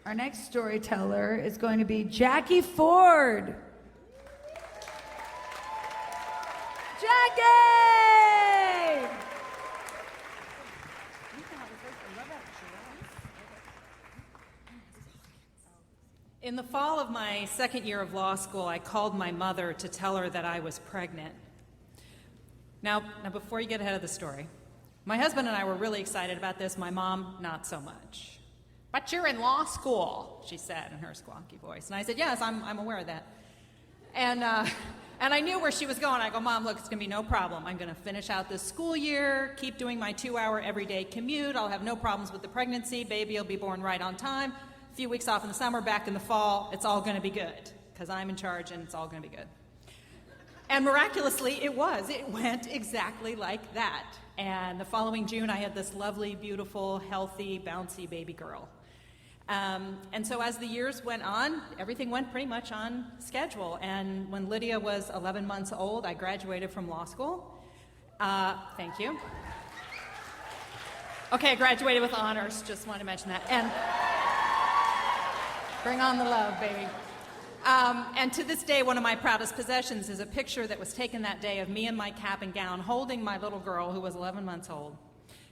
Our next storyteller is going to be Jackie Ford. Jackie! In the fall of my second year of law school, I called my mother to tell her that I was pregnant. Now, before you get ahead of the story, my husband and I were really excited about this. My mom, not so much. "But you're in law school," she said in her squonky voice. And I said, "Yes, I'm aware of that." And I knew where she was going. I go, "Mom, look, it's going to be no problem. I'm going to finish out this school year, keep doing my 2-hour everyday commute. I'll have no problems with the pregnancy. Baby will be born right on time. A few weeks off in the summer, back in the fall. It's all going to be good because I'm in charge and it's all going to be good." And miraculously, it was. It went exactly like that. And the following June, I had this lovely, beautiful, healthy, bouncy baby girl. And so as the years went on, everything went pretty much on schedule. And when Lydia was 11 months old, I graduated from law school. Thank you. Okay, I graduated with honors. Just wanted to mention that. And bring on the love, baby. And to this day, one of my proudest possessions is a picture that was taken that day of me in my cap and gown holding my little girl who was 11 months old.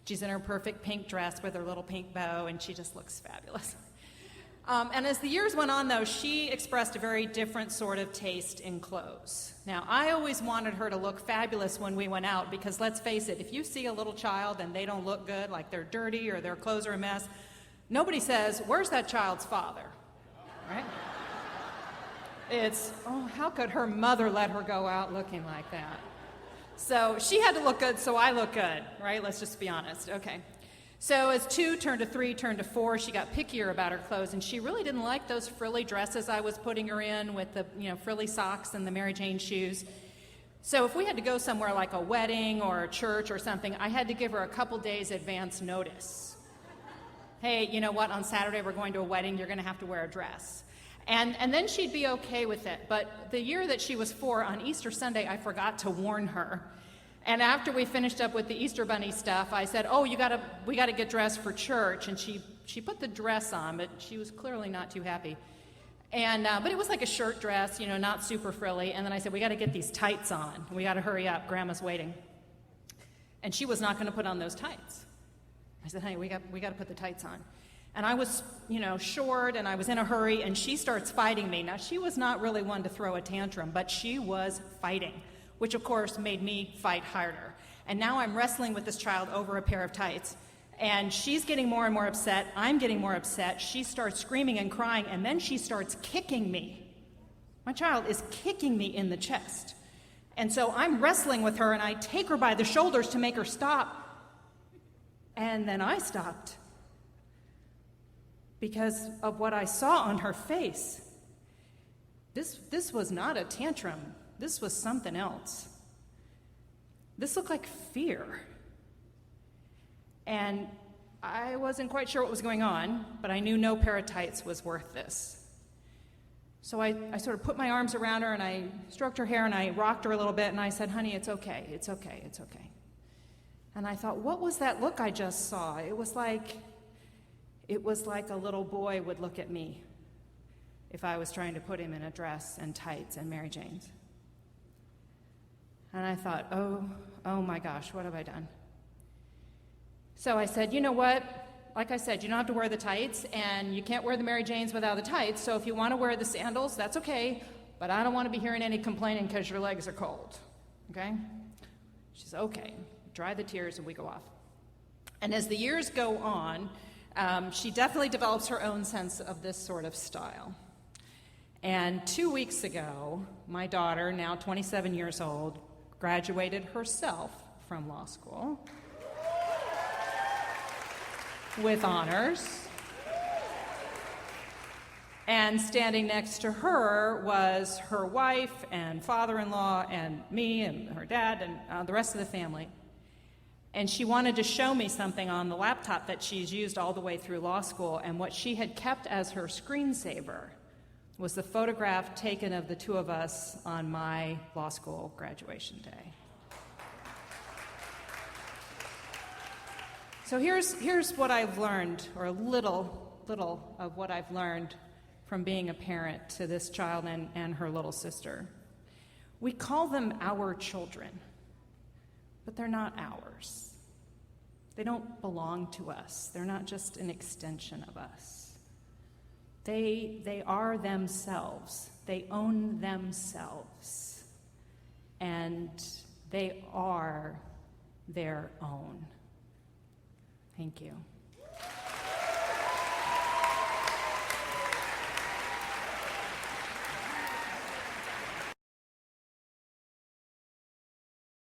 She's in her perfect pink dress with her little pink bow, and she just looks fabulous. And as the years went on, though, she expressed a very different sort of taste in clothes. Now, I always wanted her to look fabulous when we went out because, let's face it, if you see a little child and they don't look good, like they're dirty or their clothes are a mess, nobody says, "Where's that child's father?" Right? It's, "Oh, how could her mother let her go out looking like that?" So she had to look good, so I look good, right? Let's just be honest. Okay. So as 2 turned to 3, turned to 4, she got pickier about her clothes, and she really didn't like those frilly dresses I was putting her in with the, frilly socks and the Mary Jane shoes. So if we had to go somewhere like a wedding or a church or something, I had to give her a couple days advance notice. "Hey, you know what? On Saturday we're going to a wedding. You're going to have to wear a dress." And then she'd be okay with it. But the year that she was 4, on Easter Sunday, I forgot to warn her. And after we finished up with the Easter Bunny stuff, I said, "Oh, we gotta get dressed for church." And she put the dress on, but she was clearly not too happy. And but it was like a shirt dress, not super frilly. And then I said, "We got to get these tights on. We got to hurry up. Grandma's waiting." And she was not going to put on those tights. I said, "Honey, we got to put the tights on." And I was, short, and I was in a hurry, and she starts fighting me. Now, she was not really one to throw a tantrum, but she was fighting, which, of course, made me fight harder. And now I'm wrestling with this child over a pair of tights, and she's getting more and more upset. I'm getting more upset. She starts screaming and crying, and then she starts kicking me. My child is kicking me in the chest. And so I'm wrestling with her, and I take her by the shoulders to make her stop. And then I stopped, because of what I saw on her face. This was not a tantrum. This was something else. This looked like fear. And I wasn't quite sure what was going on, but I knew no pair of tights was worth this. So I sort of put my arms around her, and I stroked her hair, and I rocked her a little bit, and I said, "Honey, it's okay, it's okay, it's okay." And I thought, what was that look I just saw? It was like a little boy would look at me if I was trying to put him in a dress and tights and Mary Jane's. And I thought, oh my gosh, what have I done? So I said, "You know what? Like I said, you don't have to wear the tights, and you can't wear the Mary Janes without the tights, so if you want to wear the sandals, that's okay, but I don't want to be hearing any complaining because your legs are cold, okay?" She said, "Okay." Dry the tears, and we go off. And as the years go on, she definitely develops her own sense of this sort of style. And 2 weeks ago, my daughter, now 27 years old, graduated herself from law school with honors. And standing next to her was her wife and father-in-law and me and her dad and the rest of the family. And she wanted to show me something on the laptop that she's used all the way through law school, and what she had kept as her screensaver was the photograph taken of the two of us on my law school graduation day. So here's what I've learned, or a little little of what I've learned from being a parent to this child and her little sister. We call them our children, but they're not ours. They don't belong to us. They're not just an extension of us. They are themselves. They own themselves. And they are their own. Thank you.